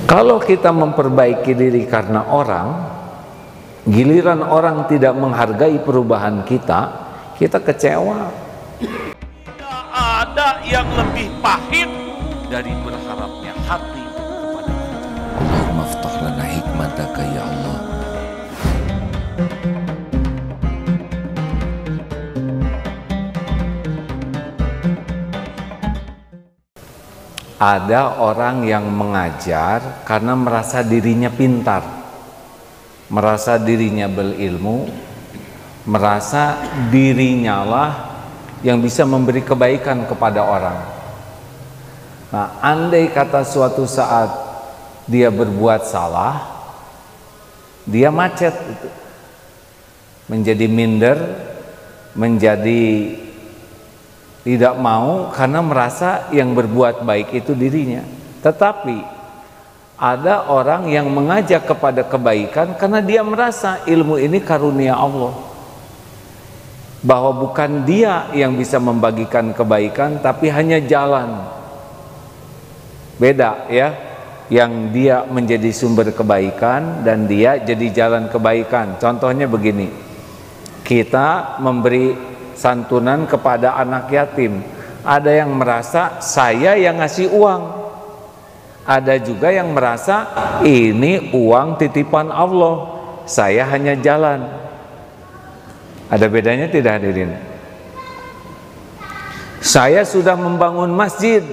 Kalau kita memperbaiki diri karena orang, giliran orang tidak menghargai perubahan kita, kita kecewa. Tidak ada yang lebih pahit dari berharapnya hati kepada Allah. Allahumma aftah lana hikmataka ya Allah. Ada orang yang mengajar karena merasa dirinya pintar, merasa dirinya berilmu, merasa dirinya lah yang bisa memberi kebaikan kepada orang. Nah, andai kata suatu saat dia berbuat salah, dia macet itu, menjadi minder, menjadi tidak mau karena merasa yang berbuat baik itu dirinya. Tetapi ada orang yang mengajak kepada kebaikan karena dia merasa ilmu ini karunia Allah, bahwa bukan dia yang bisa membagikan kebaikan tapi hanya jalan. Beda ya, yang dia menjadi sumber kebaikan dan dia jadi jalan kebaikan. Contohnya begini, kita memberi santunan kepada anak yatim, ada yang merasa saya yang ngasih uang, ada juga yang merasa ini uang titipan Allah, saya hanya jalan. Ada bedanya tidak hadirin? Saya sudah membangun masjid,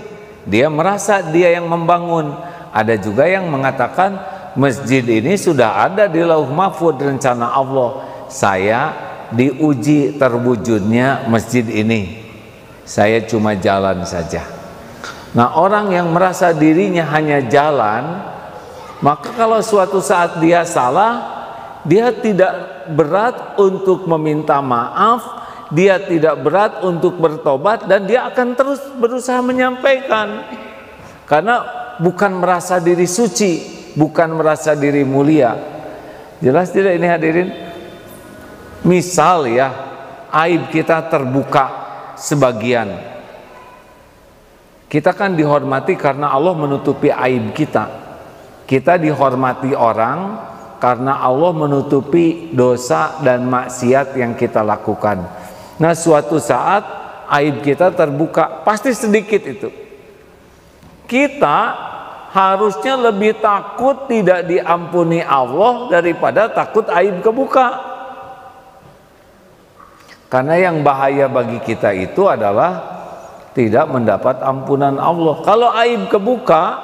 dia merasa dia yang membangun. Ada juga yang mengatakan masjid ini sudah ada di Lauh Mahfuz rencana Allah, saya diuji terwujudnya masjid ini, saya cuma jalan saja. Nah, orang yang merasa dirinya hanya jalan, maka kalau suatu saat dia salah, dia tidak berat untuk meminta maaf, dia tidak berat untuk bertobat, dan dia akan terus berusaha menyampaikan, karena bukan merasa diri suci, bukan merasa diri mulia. Jelas tidak ini hadirin? Misal ya, aib kita terbuka sebagian, kita kan dihormati karena Allah menutupi aib kita. Kita dihormati orang karena Allah menutupi dosa dan maksiat yang kita lakukan. Nah, suatu saat aib kita terbuka, pasti sedikit itu. Kita harusnya lebih takut tidak diampuni Allah daripada takut aib kebuka. Karena yang bahaya bagi kita itu adalah tidak mendapat ampunan Allah. Kalau aib kebuka,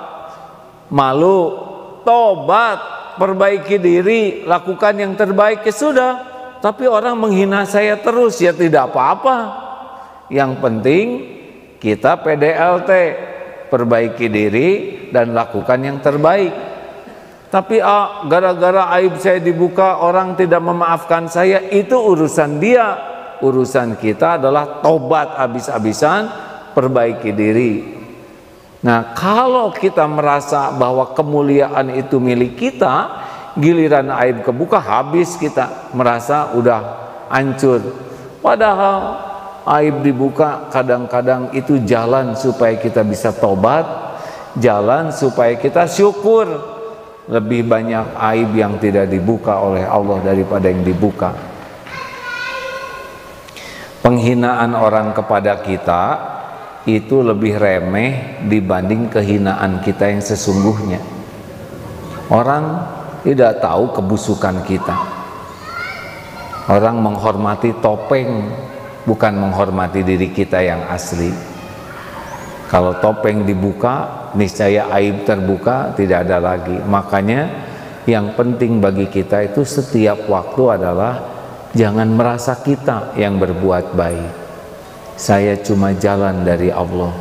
malu, tobat, perbaiki diri, lakukan yang terbaik, ya sudah. Tapi orang menghina saya terus, ya tidak apa-apa. Yang penting kita PDLT, perbaiki diri dan lakukan yang terbaik. Tapi gara-gara aib saya dibuka, orang tidak memaafkan saya, itu urusan dia. Urusan kita adalah tobat habis-habisan, perbaiki diri. Nah, kalau kita merasa bahwa kemuliaan itu milik kita, giliran aib kebuka, habis kita merasa udah hancur. Padahal aib dibuka kadang-kadang itu jalan supaya kita bisa tobat, jalan supaya kita syukur. Lebih banyak aib yang tidak dibuka oleh Allah daripada yang dibuka. Penghinaan orang kepada kita itu lebih remeh dibanding kehinaan kita yang sesungguhnya. Orang tidak tahu kebusukan kita. Orang menghormati topeng, bukan menghormati diri kita yang asli. Kalau topeng dibuka, niscaya aib terbuka, tidak ada lagi. Makanya yang penting bagi kita itu setiap waktu adalah jangan merasa kita yang berbuat baik. Saya cuma jalan dari Allah,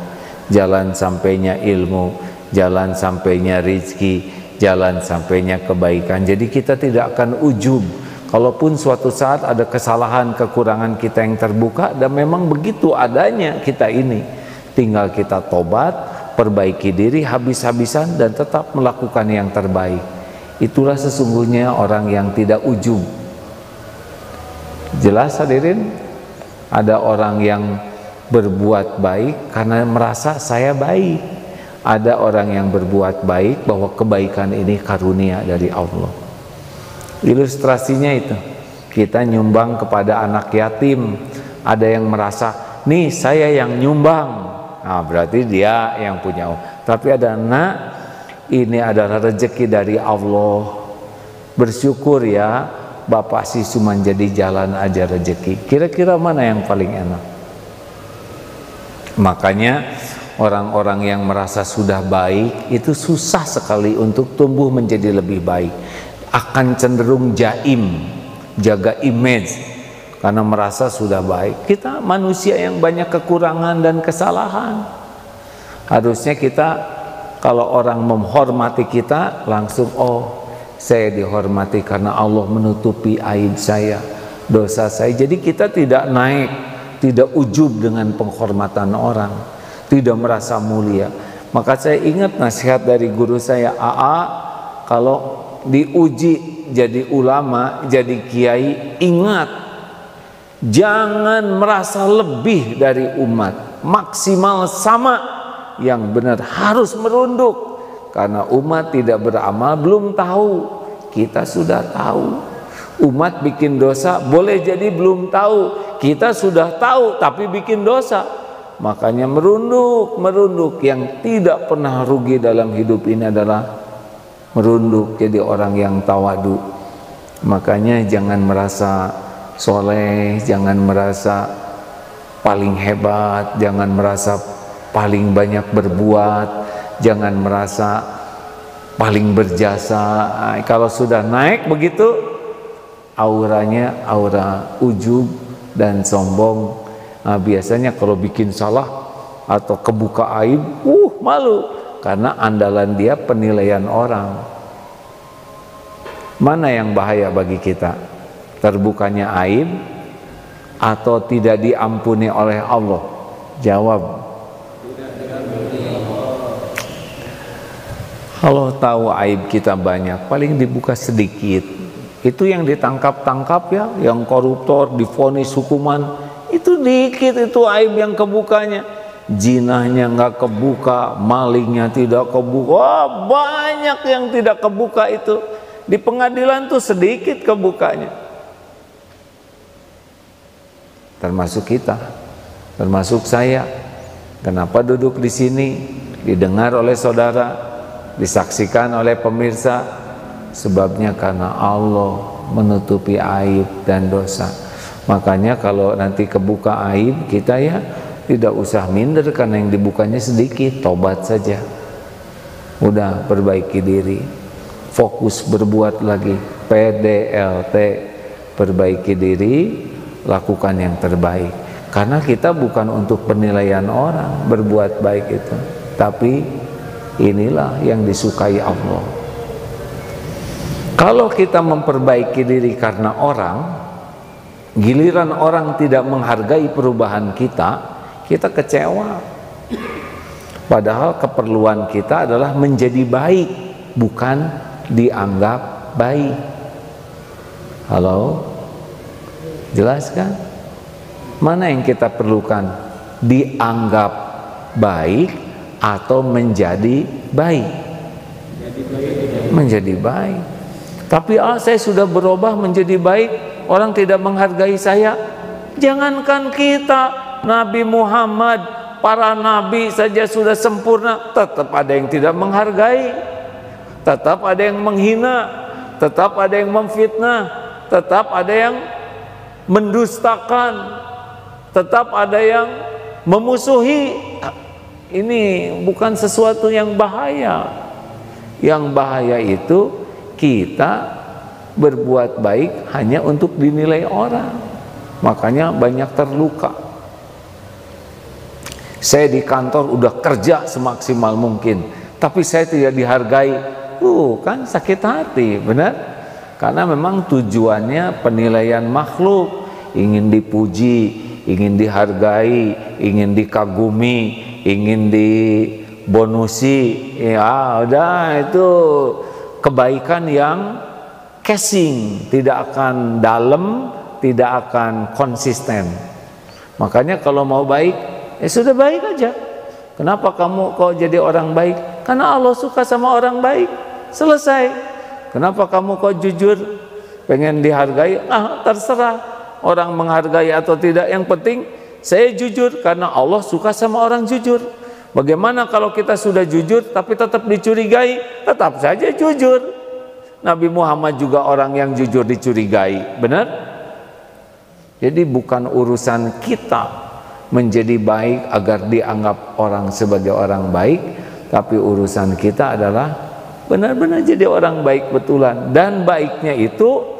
jalan sampainya ilmu, jalan sampainya rizki, jalan sampainya kebaikan. Jadi kita tidak akan ujub. Kalaupun suatu saat ada kesalahan, kekurangan kita yang terbuka, dan memang begitu adanya kita ini, tinggal kita tobat, perbaiki diri habis-habisan dan tetap melakukan yang terbaik. Itulah sesungguhnya orang yang tidak ujub. Jelas hadirin, ada orang yang berbuat baik karena merasa saya baik. ada orang yang berbuat baik, bahwa kebaikan ini karunia dari Allah. Ilustrasinya itu, kita nyumbang kepada anak yatim, ada yang merasa, nih saya yang nyumbang, nah berarti dia yang punya. Tapi ada, nak, ini adalah rezeki dari Allah, bersyukur ya, Bapak sih cuma jadi jalan aja rezeki. Kira-kira mana yang paling enak? Makanya orang-orang yang merasa sudah baik itu susah sekali untuk tumbuh menjadi lebih baik. Akan cenderung jaim, jaga image, karena merasa sudah baik. Kita manusia yang banyak kekurangan dan kesalahan. Harusnya kita, kalau orang menghormati kita, langsung, oh saya dihormati karena Allah menutupi aib saya, dosa saya. Jadi kita tidak naik, tidak ujub dengan penghormatan orang, tidak merasa mulia. Maka saya ingat nasihat dari guru saya, AA, kalau diuji jadi ulama, jadi kiai, ingat, jangan merasa lebih dari umat, maksimal sama, yang benar harus merunduk. Karena umat tidak beramal belum tahu, kita sudah tahu. Umat bikin dosa boleh jadi belum tahu, kita sudah tahu tapi bikin dosa. Makanya merunduk. Yang tidak pernah rugi dalam hidup ini adalah merunduk, jadi orang yang tawadu. Makanya jangan merasa soleh, jangan merasa paling hebat, jangan merasa paling banyak berbuat, jangan merasa paling berjasa. Kalau sudah naik begitu, auranya aura ujub dan sombong. Biasanya kalau bikin salah atau kebuka aib, malu, karena andalan dia penilaian orang. Mana yang bahaya bagi kita? Terbukanya aib atau tidak diampuni oleh Allah? Jawab. Kalau tahu aib kita banyak, paling dibuka sedikit. Itu yang ditangkap-tangkap ya, yang koruptor divonis hukuman, itu dikit itu aib yang kebukanya. Jinahnya nggak kebuka, malingnya tidak kebuka. Wah, banyak yang tidak kebuka itu. Di pengadilan tuh sedikit kebukanya. Termasuk kita, termasuk saya. Kenapa duduk di sini, didengar oleh saudara, disaksikan oleh pemirsa? Sebabnya karena Allah menutupi aib dan dosa. Makanya kalau nanti kebuka aib kita ya tidak usah minder, karena yang dibukanya sedikit, tobat saja. Udah, perbaiki diri, fokus berbuat lagi, PDLT, perbaiki diri, lakukan yang terbaik. Karena kita bukan untuk penilaian orang berbuat baik itu, tapi inilah yang disukai Allah. Kalau kita memperbaiki diri karena orang, giliran orang tidak menghargai perubahan kita, kita kecewa. Padahal keperluan kita adalah menjadi baik, bukan dianggap baik. Halo? Jelas kan? Mana yang kita perlukan? Dianggap baik atau menjadi baik? Menjadi baik. Tapi saya sudah berubah menjadi baik, orang tidak menghargai saya. Jangankan kita, Nabi Muhammad, para nabi saja sudah sempurna, tetap ada yang tidak menghargai, tetap ada yang menghina, tetap ada yang memfitnah, tetap ada yang mendustakan, tetap ada yang memusuhi. Ini bukan sesuatu yang bahaya. Yang bahaya itu kita berbuat baik hanya untuk dinilai orang. Makanya banyak terluka. Saya di kantor udah kerja semaksimal mungkin, tapi saya tidak dihargai. Kan sakit hati, benar? Karena memang tujuannya penilaian makhluk, ingin dipuji, ingin dihargai, ingin dikagumi, ingin dibonusi. Ya udah, itu kebaikan yang casing, tidak akan dalam, tidak akan konsisten. Makanya kalau mau baik, sudah baik aja. Kenapa kamu kok jadi orang baik? Karena Allah suka sama orang baik. Selesai. Kenapa kamu kok jujur? Pengen dihargai? Terserah orang menghargai atau tidak. Yang penting saya jujur karena Allah suka sama orang jujur. Bagaimana kalau kita sudah jujur tapi tetap dicurigai? Tetap saja jujur. Nabi Muhammad juga orang yang jujur dicurigai. Benar? Jadi bukan urusan kita menjadi baik agar dianggap orang sebagai orang baik, tapi urusan kita adalah benar-benar jadi orang baik betulan. Dan baiknya itu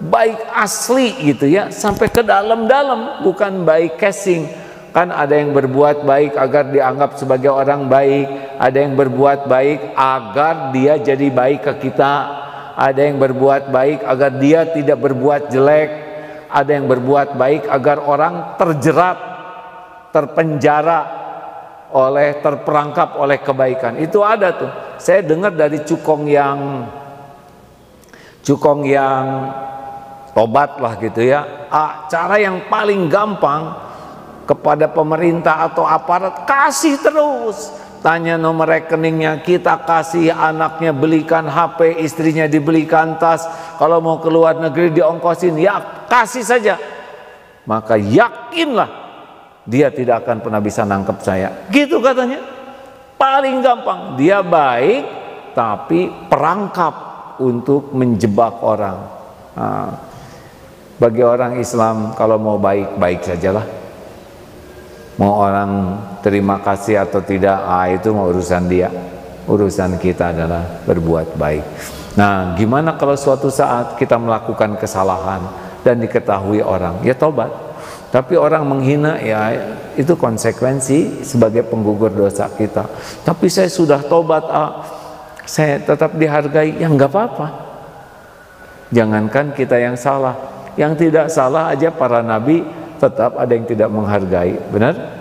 baik asli gitu ya, sampai ke dalam-dalam, bukan baik casing. Kan ada yang berbuat baik agar dianggap sebagai orang baik, ada yang berbuat baik agar dia jadi baik ke kita, ada yang berbuat baik agar dia tidak berbuat jelek, ada yang berbuat baik agar orang terjerat, terpenjara terperangkap oleh kebaikan. Itu ada tuh. Saya dengar dari cukong yang tobat lah gitu ya. Cara yang paling gampang kepada pemerintah atau aparat, kasih terus. Tanya nomor rekeningnya, kita kasih, anaknya belikan HP, istrinya dibelikan tas, kalau mau ke luar negeri diongkosin, ya kasih saja. Maka yakinlah dia tidak akan pernah bisa nangkep saya. Gitu katanya. Paling gampang. Dia baik tapi perangkap untuk menjebak orang. Bagi orang Islam kalau mau baik, baik sajalah. Mau orang terima kasih atau tidak, itu mau urusan dia. Urusan kita adalah berbuat baik. Nah, gimana kalau suatu saat kita melakukan kesalahan dan diketahui orang? Ya tobat. Tapi orang menghina, ya itu konsekuensi sebagai penggugur dosa kita. Tapi saya sudah tobat, saya tetap dihargai, ya nggak apa-apa. Jangankan kita yang salah, yang tidak salah aja para nabi tetap ada yang tidak menghargai. Benar?